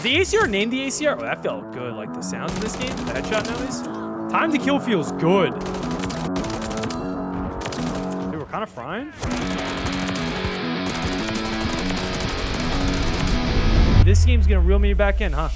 the ACR named the ACR? Oh, that felt good. Like the sounds of this game, the headshot noise. Time to kill feels good. Dude, we're kind of frying. This game's gonna reel me back in, huh?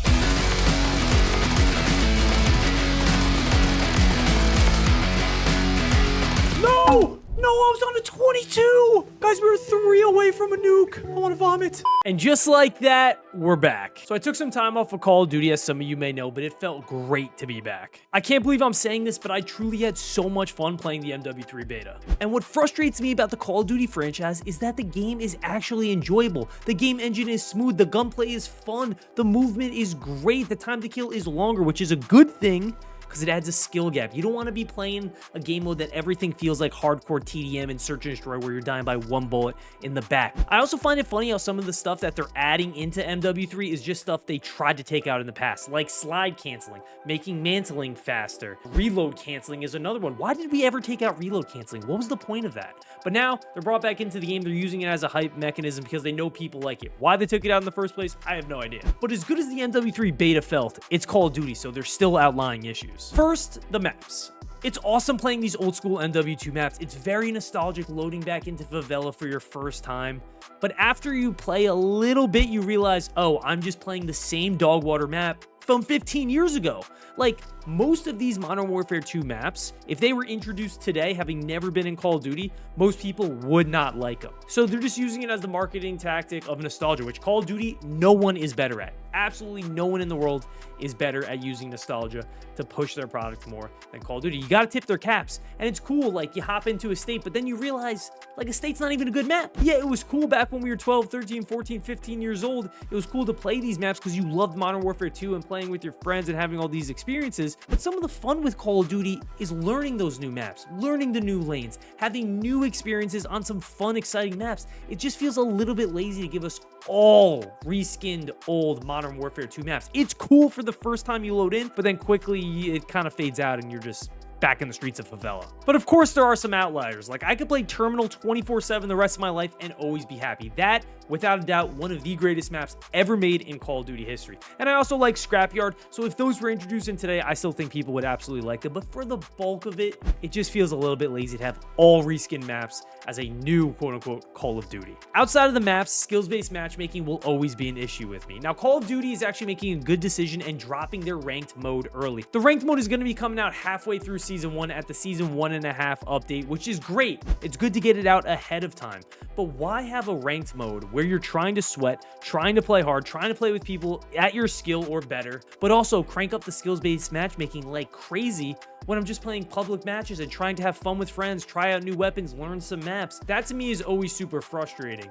No! No, I was on a 22! Guys, we were 3 away from a nuke. I want to vomit. And just like that, we're back. So I took some time off of Call of Duty, as some of you may know, but it felt great to be back. I can't believe I'm saying this, but I truly had so much fun playing the MW3 beta. And what frustrates me about the Call of Duty franchise is that the game is actually enjoyable. The game engine is smooth, the gunplay is fun, the movement is great, the time to kill is longer, which is a good thing, because it adds a skill gap. You don't want to be playing a game mode that everything feels like hardcore TDM and search and destroy where you're dying by 1 bullet in the back. I also find it funny how some of the stuff that they're adding into MW3 is just stuff they tried to take out in the past, like slide canceling, making mantling faster. Reload canceling is another one. Why did we ever take out reload canceling? What was the point of that? But now they're brought back into the game. They're using it as a hype mechanism because they know people like it. Why they took it out in the first place, I have no idea. But as good as the MW3 beta felt, it's Call of Duty, so there's still outlying issues. First, the maps. It's awesome playing these old school MW2 maps. It's very nostalgic loading back into Favela for your first time. But after you play a little bit, you realize, oh, I'm just playing the same Dogwater map from 15 years ago. Like, most of these Modern Warfare 2 maps, if they were introduced today, having never been in Call of Duty, most people would not like them. So they're just using it as the marketing tactic of nostalgia, which Call of Duty, no one is better at. Absolutely no one in the world is better at using nostalgia to push their product more than Call of Duty. You gotta tip their caps. And it's cool, like, you hop into a state, but then you realize, like, a state's not even a good map. Yeah, it was cool back when we were 12, 13, 14, 15 years old. It was cool to play these maps because you loved Modern Warfare 2 and playing with your friends and having all these experiences. But some of the fun with Call of Duty is learning those new maps, learning the new lanes, having new experiences on some fun, exciting maps. It just feels a little bit lazy to give us all reskinned old Modern Warfare 2 maps. It's cool for the first time you load in, but then quickly it kind of fades out and you're just back in the streets of Favela. But of course there are some outliers. Like, I could play Terminal 24/7 the rest of my life and always be happy. That, without a doubt, one of the greatest maps ever made in Call of Duty history. And I also like Scrapyard, so if those were introduced in today, I still think people would absolutely like them. But for the bulk of it, it just feels a little bit lazy to have all reskin maps as a new quote-unquote Call of Duty. Outside of the maps, skills-based matchmaking will always be an issue with me. Now, Call of Duty is actually making a good decision and dropping their ranked mode early. The ranked mode is going to be coming out halfway through Season 1 at the Season 1.5 update, which is great. It's good to get it out ahead of time. But why have a ranked mode where you're trying to sweat, trying to play hard, trying to play with people at your skill or better, but also crank up the skills-based matchmaking like crazy when I'm just playing public matches and trying to have fun with friends, try out new weapons, learn some maps? That to me is always super frustrating.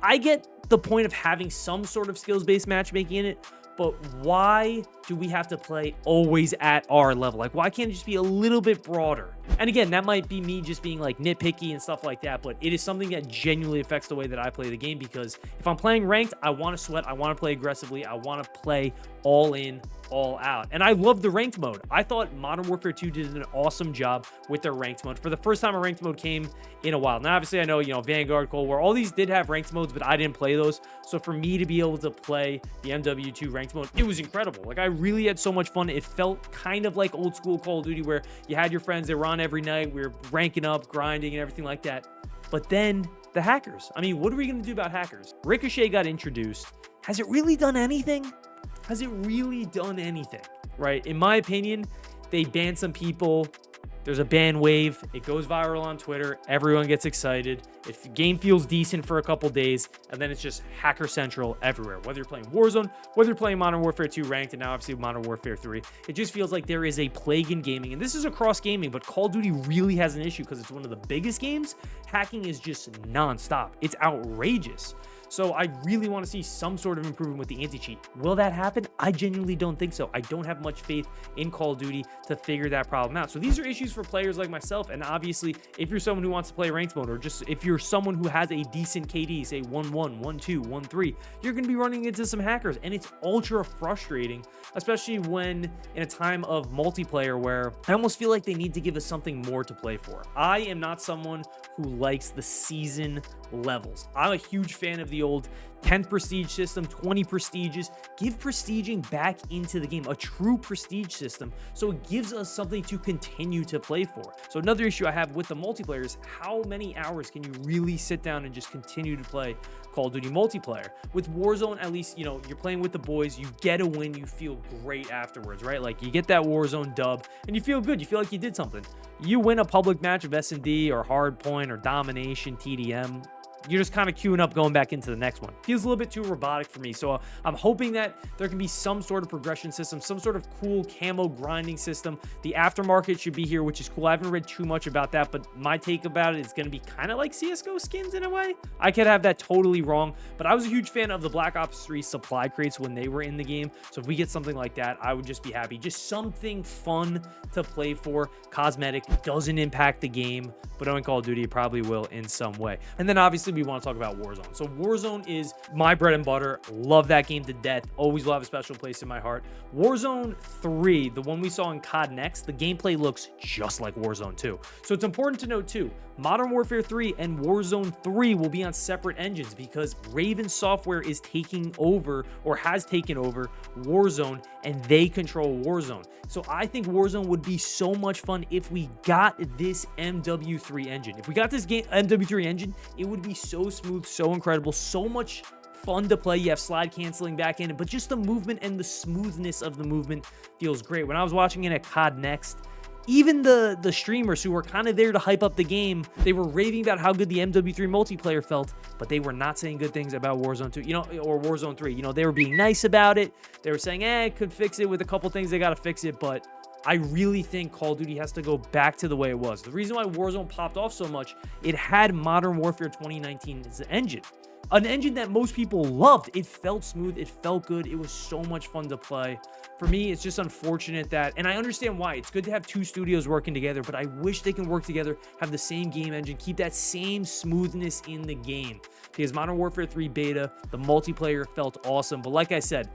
I get the point of having some sort of skills-based matchmaking in it, but why do we have to play always at our level? Like, why can't it just be a little bit broader? And again, that might be me just being like nitpicky and stuff like that, but it is something that genuinely affects the way that I play the game, because if I'm playing ranked, I want to sweat, I want to play aggressively, I want to play all in, all out. And I love the ranked mode. I thought Modern Warfare 2 did an awesome job with their ranked mode. For the first time a ranked mode came in a while. Now, obviously, I know, Vanguard, Cold War, all these did have ranked modes, but I didn't play those. So for me to be able to play the MW2 ranked mode, it was incredible. Like, I really had so much fun. It felt kind of like old school Call of Duty where you had your friends, they were on every night, we were ranking up, grinding, and everything like that. But then the hackers. I mean, what are we going to do about hackers? Ricochet got introduced. Has it really done anything? Has it really done anything? Right? In my opinion, they banned some people. There's a ban wave. It goes viral on Twitter. Everyone gets excited. If the game feels decent for a couple days, and then it's just hacker central everywhere. Whether you're playing Warzone, whether you're playing Modern Warfare 2 ranked, and now obviously Modern Warfare 3, it just feels like there is a plague in gaming. And this is across gaming, but Call of Duty really has an issue because it's one of the biggest games. Hacking is just nonstop. It's outrageous. So I really want to see some sort of improvement with the anti-cheat. Will that happen? I genuinely don't think so. I don't have much faith in Call of Duty to figure that problem out. So these are issues for players like myself. And obviously, if you're someone who wants to play ranked mode, or just if you're someone who has a decent KD, say 1-1, 1-2, 1-3, you're going to be running into some hackers. And it's ultra frustrating, especially when in a time of multiplayer where I almost feel like they need to give us something more to play for. I am not someone who likes the season levels. I'm a huge fan of the the old 10th prestige system, 20 prestiges. Give prestiging back into the game, a true prestige system, so it gives us something to continue to play for. So another issue I have with the multiplayer is how many hours can you really sit down and just continue to play Call of Duty multiplayer? With Warzone, at least, you know, you're playing with the boys, you get a win, you feel great afterwards, right? Like, you get that Warzone dub and you feel good, you feel like you did something. You win a public match of S&D or Hardpoint or Domination, TDM, you're just kind of queuing up, going back into the next one. Feels a little bit too robotic for me. So I'm hoping that there can be some sort of progression system, some sort of cool camo grinding system. The aftermarket should be here, which is cool. I haven't read too much about that, but my take about it is going to be kind of like CSGO skins in a way. I could have that totally wrong, but I was a huge fan of the Black Ops 3 supply crates when they were in the game. So if we get something like that, I would just be happy. Just something fun to play for. Cosmetic, doesn't impact the game, but knowing Call of Duty, it probably will in some way. And then obviously we want to talk about Warzone. So Warzone is my bread and butter. Love that game to death. Always will have a special place in my heart. Warzone 3, the one we saw in COD Next, the gameplay looks just like Warzone 2. So it's important to note too, Modern Warfare 3 and Warzone 3 will be on separate engines because Raven Software is taking over, or has taken over, Warzone, and they control Warzone. So I think Warzone would be so much fun if we got this MW3 engine. If we got this game MW3 engine, it would be so smooth, so incredible, so much fun to play. You have slide canceling back in it, but just the movement and the smoothness of the movement feels great. When I was watching it at COD Next, even the streamers who were kind of there to hype up the game, they were raving about how good the MW3 multiplayer felt, but they were not saying good things about Warzone 2, you know, or Warzone 3. You know, they were being nice about it. They were saying, could fix it with a couple things. They got to fix it, but I really think Call of Duty has to go back to the way it was. The reason why Warzone popped off so much, it had Modern Warfare 2019 as the engine. An engine that most people loved. It felt smooth. It felt good. It was so much fun to play. For me, it's just unfortunate that, and I understand why. It's good to have two studios working together, but I wish they can work together, have the same game engine, keep that same smoothness in the game. Because Modern Warfare 3 beta, the multiplayer felt awesome. But like I said,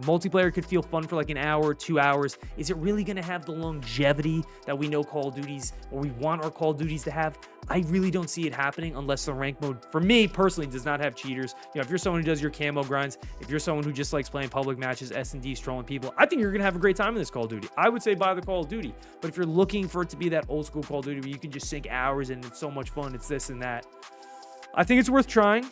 multiplayer could feel fun for like an hour, 2 hours. Is it really going to have the longevity that we know Call of Duty's, or we want our Call of Duties to have? I really don't see it happening unless the rank mode, for me personally, does not have cheaters. You know, if you're someone who does your camo grinds, if you're someone who just likes playing public matches, S&D, strolling people, I think you're going to have a great time in this Call of Duty. I would say buy the Call of Duty. But if you're looking for it to be that old school Call of Duty where you can just sink hours and it's so much fun, it's this and that, I think it's worth trying.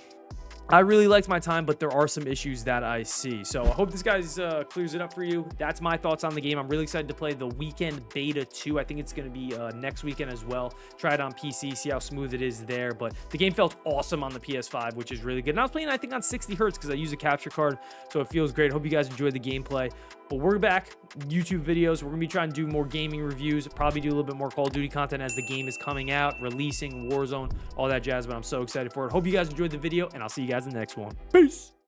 I really liked my time, but there are some issues that I see. So I hope this guys clears it up for you. That's my thoughts on the game. I'm really excited to play the weekend beta 2. I think it's going to be next weekend as well. Try it on PC, see how smooth it is there. But the game felt awesome on the PS5, which is really good. And I was playing, I think, on 60 hertz because I use a capture card, so it feels great. Hope you guys enjoyed the gameplay. But we're back, YouTube videos. We're going to be trying to do more gaming reviews, probably do a little bit more Call of Duty content as the game is coming out, releasing, Warzone, all that jazz. But I'm so excited for it. Hope you guys enjoyed the video, and I'll see you guys in the next one. Peace!